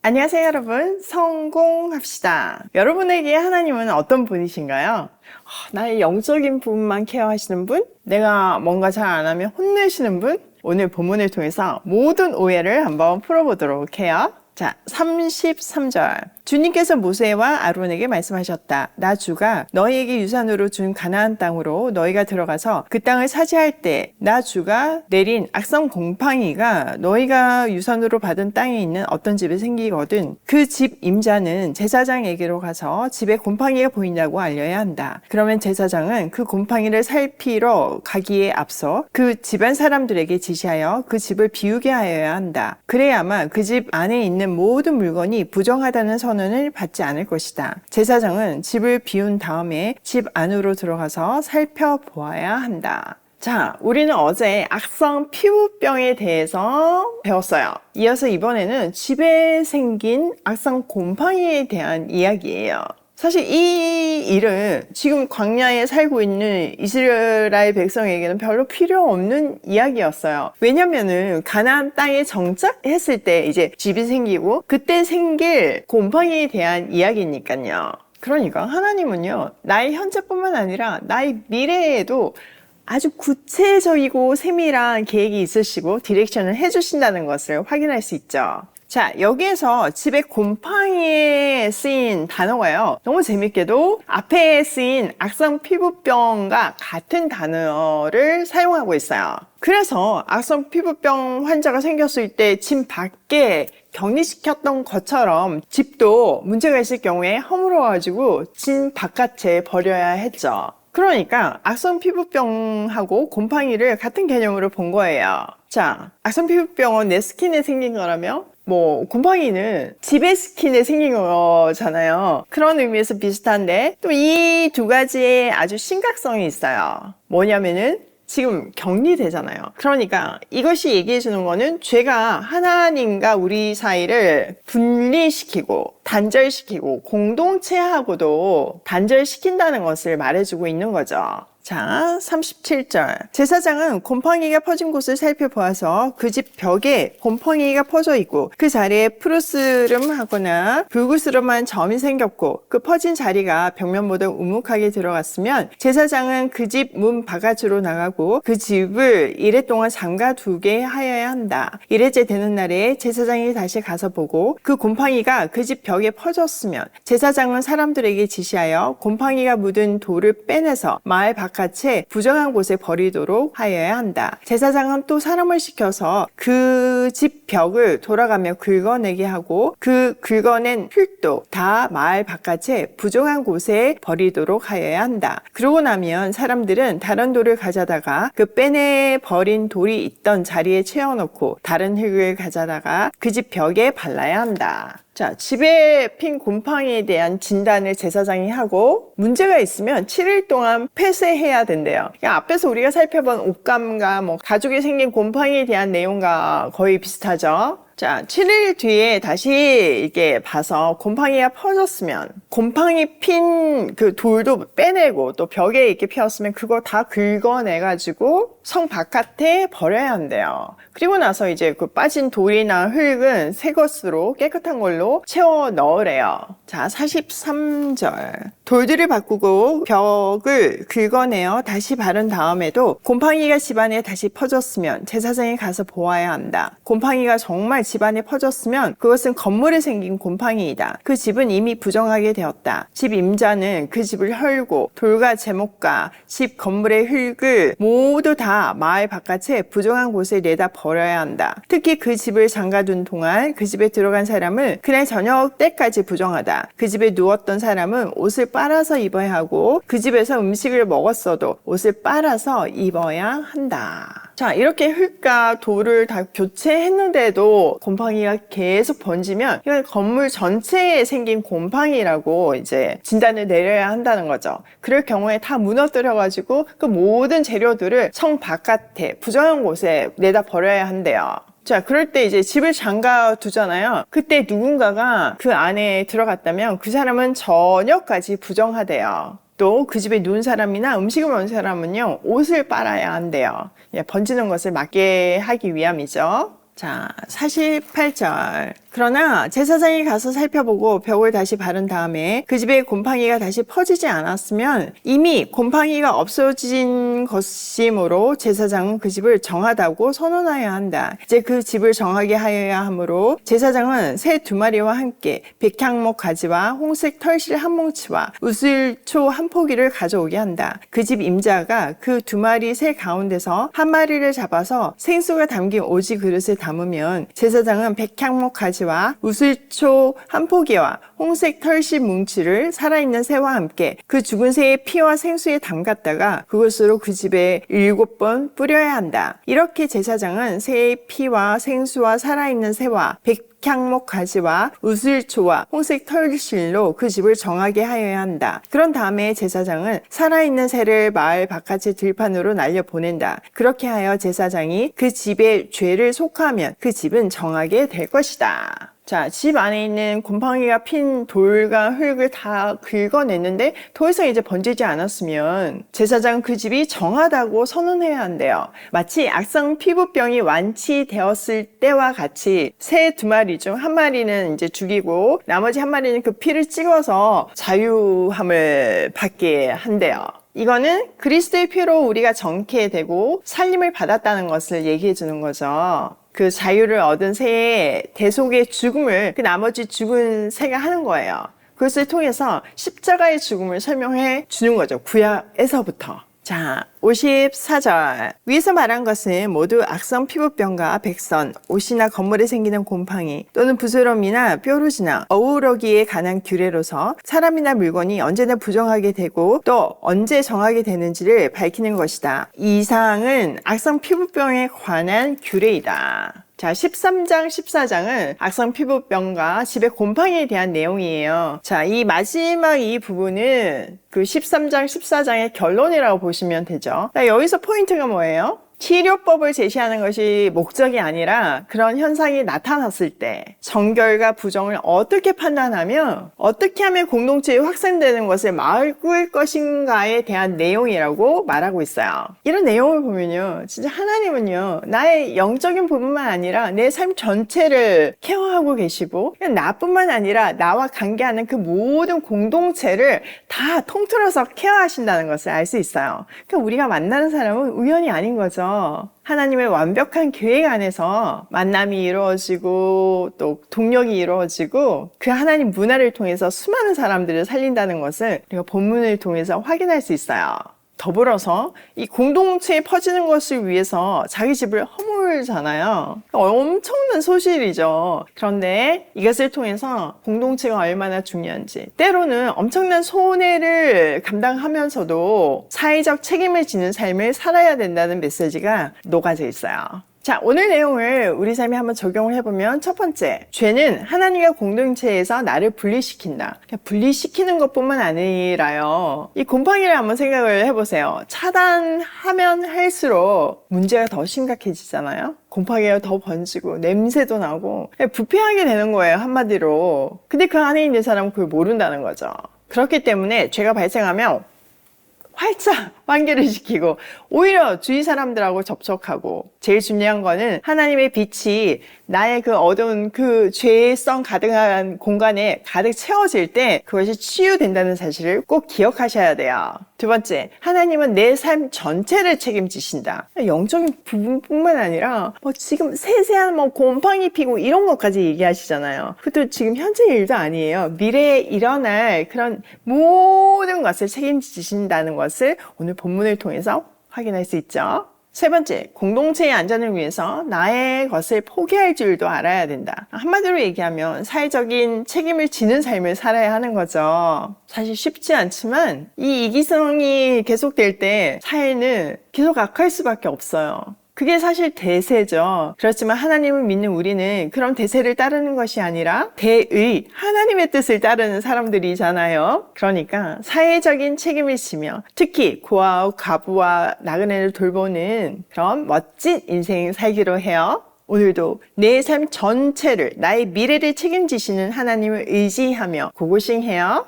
안녕하세요 여러분, 성공합시다. 여러분에게 하나님은 어떤 분이신가요? 나의 영적인 부분만 케어하시는 분? 내가 뭔가 잘 안 하면 혼내시는 분? 오늘 본문을 통해서 모든 오해를 한번 풀어보도록 해요. 자, 33절. 주님께서 모세와 아론에게 말씀하셨다. 나 주가 너희에게 유산으로 준 가나안 땅으로 너희가 들어가서 그 땅을 차지할 때 나 주가 내린 악성 곰팡이가 너희가 유산으로 받은 땅에 있는 어떤 집에 생기거든 그 집 임자는 제사장에게로 가서 집에 곰팡이가 보인다고 알려야 한다. 그러면 제사장은 그 곰팡이를 살피러 가기에 앞서 그 집안 사람들에게 지시하여 그 집을 비우게 하여야 한다. 그래야만 그 집 안에 있는 모든 물건이 부정하다는 선언을 받지 않을 것이다. 제사장은 집을 비운 다음에 집 안으로 들어가서 살펴보아야 한다. 자, 우리는 어제 악성 피부병에 대해서 배웠어요. 이어서 이번에는 집에 생긴 악성 곰팡이에 대한 이야기예요. 사실 이 일은 지금 광야에 살고 있는 이스라엘 백성에게는 별로 필요 없는 이야기였어요. 왜냐면은 가나안 땅에 정착했을 때 이제 집이 생기고 그때 생길 곰팡이에 대한 이야기니까요. 그러니까 하나님은요, 나의 현재뿐만 아니라 나의 미래에도 아주 구체적이고 세밀한 계획이 있으시고 디렉션을 해주신다는 것을 확인할 수 있죠. 자, 여기에서 집에 곰팡이에 쓰인 단어가요. 너무 재밌게도 앞에 쓰인 악성 피부병과 같은 단어를 사용하고 있어요. 그래서 악성 피부병 환자가 생겼을 때 집 밖에 격리시켰던 것처럼 집도 문제가 있을 경우에 허물어가지고 집 바깥에 버려야 했죠. 그러니까 악성 피부병하고 곰팡이를 같은 개념으로 본 거예요. 자, 악성 피부병은 내 스킨에 생긴 거라며 곰팡이는 집의 스킨에 생긴 거잖아요. 그런 의미에서 비슷한데 또 이 두 가지의 아주 심각성이 있어요. 뭐냐면은 지금 격리되잖아요. 그러니까 이것이 얘기해 주는 거는 죄가 하나님과 우리 사이를 분리시키고 단절시키고 공동체하고도 단절시킨다는 것을 말해주고 있는 거죠. 자, 37절. 제사장은 곰팡이가 퍼진 곳을 살펴보아서 그 집 벽에 곰팡이가 퍼져 있고 그 자리에 푸르스름하거나 불구스름한 점이 생겼고 그 퍼진 자리가 벽면보다 우묵하게 들어갔으면 제사장은 그 집 문 바깥으로 나가고 그 집을 이래 동안 잠가 두게 하여야 한다. 이래째 되는 날에 제사장이 다시 가서 보고 그 곰팡이가 그 집 벽에 퍼졌으면 제사장은 사람들에게 지시하여 곰팡이가 묻은 돌을 빼내서 마을 바깥에 부정한 곳에 버리도록 하여야 한다. 제사장은 또 사람을 시켜서 그 집 벽을 돌아가며 긁어내게 하고 그 긁어낸 흙도 다 마을 바깥에 부정한 곳에 버리도록 하여야 한다. 그러고 나면 사람들은 다른 돌을 가져다가 그 빼내 버린 돌이 있던 자리에 채워놓고 다른 흙을 가져다가 그 집 벽에 발라야 한다. 자, 집에 핀 곰팡이에 대한 진단을 제사장이 하고 문제가 있으면 7일 동안 폐쇄해야 된대요. 그러니까 앞에서 우리가 살펴본 옷감과 가죽에 생긴 곰팡이에 대한 내용과 거의 비슷하죠. 자, 7일 뒤에 다시 이게 봐서 곰팡이가 퍼졌으면 곰팡이 핀 그 돌도 빼내고 또 벽에 이렇게 피었으면 그거 다 긁어내가지고 성 바깥에 버려야 한대요. 그리고 나서 이제 그 빠진 돌이나 흙은 새 것으로 깨끗한 걸로 채워 넣으래요. 자, 43절. 돌들을 바꾸고 벽을 긁어내어 다시 바른 다음에도 곰팡이가 집안에 다시 퍼졌으면 제사장이 가서 보아야 한다. 곰팡이가 정말 집안에 퍼졌으면 그것은 건물에 생긴 곰팡이이다. 그 집은 이미 부정하게 되었다. 집 임자는 그 집을 헐고 돌과 제목과 집 건물의 흙을 모두 다 마을 바깥에 부정한 곳에 내다 버려야 한다. 특히 그 집을 잠가둔 동안 그 집에 들어간 사람은 그날 저녁 때까지 부정하다. 그 집에 누웠던 사람은 옷을 빨아서 입어야 하고 그 집에서 음식을 먹었어도 옷을 빨아서 입어야 한다. 자, 이렇게 흙과 돌을 다 교체했는데도 곰팡이가 계속 번지면 이건 건물 전체에 생긴 곰팡이라고 이제 진단을 내려야 한다는 거죠. 그럴 경우에 다 무너뜨려가지고 그 모든 재료들을 성 바깥에 부정한 곳에 내다 버려야 한대요. 자, 그럴 때 이제 집을 잠가 두잖아요. 그때 누군가가 그 안에 들어갔다면 그 사람은 저녁까지 부정하대요. 또 그 집에 누운 사람이나 음식을 먹은 사람은요, 옷을 빨아야 한대요. 번지는 것을 막게 하기 위함이죠. 자, 48절. 그러나 제사장이 가서 살펴보고 벽을 다시 바른 다음에 그 집에 곰팡이가 다시 퍼지지 않았으면 이미 곰팡이가 없어진 것이므로 제사장은 그 집을 정하다고 선언하여야 한다. 이제 그 집을 정하게 하여야 하므로 제사장은 새 2마리와 함께 백향목 가지와 홍색 털실 한 뭉치와 우슬초 한 포기를 가져오게 한다. 그 집 임자가 그 2마리 새 가운데서 한 마리를 잡아서 생수가 담긴 오지 그릇에 담으면 제사장은 백향목 가지와 우슬초 한 포기와 홍색 털실 뭉치를 살아있는 새와 함께 그 죽은 새의 피와 생수에 담갔다가 그것으로 그 집에 7번 뿌려야 한다. 이렇게 제사장은 새의 피와 생수와 살아있는 새와 백향목 가지와 우슬초와 홍색 털실로 그 집을 정하게 하여야 한다. 그런 다음에 제사장은 살아있는 새를 마을 바깥의 들판으로 날려보낸다. 그렇게 하여 제사장이 그 집의 죄를 속하면 그 집은 정하게 될 것이다. 자, 집 안에 있는 곰팡이가 핀 돌과 흙을 다 긁어냈는데 더 이상 이제 번지지 않았으면 제사장은 그 집이 정하다고 선언해야 한대요. 마치 악성 피부병이 완치되었을 때와 같이 새 2마리 중 한 마리는 이제 죽이고 나머지 한 마리는 그 피를 찍어서 자유함을 받게 한대요. 이거는 그리스도의 피로 우리가 정케 되고 살림을 받았다는 것을 얘기해 주는 거죠. 그 자유를 얻은 새의 대속의 죽음을 그 나머지 죽은 새가 하는 거예요. 그것을 통해서 십자가의 죽음을 설명해 주는 거죠. 구약에서부터. 자, 54절. 위에서 말한 것은 모두 악성 피부병과 백선, 옷이나 건물에 생기는 곰팡이 또는 부스럼이나 뾰루지나 어우러기에 관한 규례로서 사람이나 물건이 언제나 부정하게 되고 또 언제 정하게 되는지를 밝히는 것이다. 이 사항은 악성 피부병에 관한 규례이다. 자, 13장, 14장은 악성 피부병과 집의 곰팡이에 대한 내용이에요. 자, 이 마지막 이 부분은 그 13장, 14장의 결론이라고 보시면 되죠. 자, 여기서 포인트가 뭐예요? 치료법을 제시하는 것이 목적이 아니라 그런 현상이 나타났을 때 정결과 부정을 어떻게 판단하며 어떻게 하면 공동체에 확산되는 것을 막을 것인가에 대한 내용이라고 말하고 있어요. 이런 내용을 보면요, 진짜 하나님은요, 나의 영적인 부분만 아니라 내 삶 전체를 케어하고 계시고 나뿐만 아니라 나와 관계하는 그 모든 공동체를 다 통틀어서 케어하신다는 것을 알 수 있어요. 그러니까 우리가 만나는 사람은 우연이 아닌 거죠. 하나님의 완벽한 계획 안에서 만남이 이루어지고 또 동력이 이루어지고 그 하나님 문화를 통해서 수많은 사람들을 살린다는 것을 우리가 본문을 통해서 확인할 수 있어요. 더불어서 이 공동체에 퍼지는 것을 위해서 자기 집을 허물잖아요. 엄청난 소실이죠. 그런데 이것을 통해서 공동체가 얼마나 중요한지, 때로는 엄청난 손해를 감당하면서도 사회적 책임을 지는 삶을 살아야 된다는 메시지가 녹아져 있어요. 자, 오늘 내용을 우리 삶에 한번 적용을 해보면 첫 번째, 죄는 하나님과 공동체에서 나를 분리시킨다. 분리시키는 것뿐만 아니라요, 이 곰팡이를 한번 생각을 해보세요. 차단하면 할수록 문제가 더 심각해지잖아요. 곰팡이가 더 번지고 냄새도 나고 부패하게 되는 거예요, 한마디로. 근데 그 안에 있는 사람은 그걸 모른다는 거죠. 그렇기 때문에 죄가 발생하면 활짝 환기를 시키고 오히려 주위 사람들하고 접촉하고, 제일 중요한 거는 하나님의 빛이 나의 그 어두운 그 죄성 가득한 공간에 가득 채워질 때 그것이 치유된다는 사실을 꼭 기억하셔야 돼요. 두 번째, 하나님은 내 삶 전체를 책임지신다. 영적인 부분뿐만 아니라 지금 세세한 곰팡이 피고 이런 것까지 얘기하시잖아요. 그것도 지금 현재 일도 아니에요. 미래에 일어날 그런 모든 것을 책임지신다는 것을 오늘 본문을 통해서 확인할 수 있죠. 세 번째, 공동체의 안전을 위해서 나의 것을 포기할 줄도 알아야 된다. 한마디로 얘기하면 사회적인 책임을 지는 삶을 살아야 하는 거죠. 사실 쉽지 않지만 이 이기성이 계속될 때 사회는 계속 악할 수밖에 없어요. 그게 사실 대세죠. 그렇지만 하나님을 믿는 우리는 그런 대세를 따르는 것이 아니라 대의, 하나님의 뜻을 따르는 사람들이잖아요. 그러니까 사회적인 책임을 지며 특히 고아와 과부와 나그네를 돌보는 그런 멋진 인생 살기로 해요. 오늘도 내 삶 전체를, 나의 미래를 책임지시는 하나님을 의지하며 고고싱해요.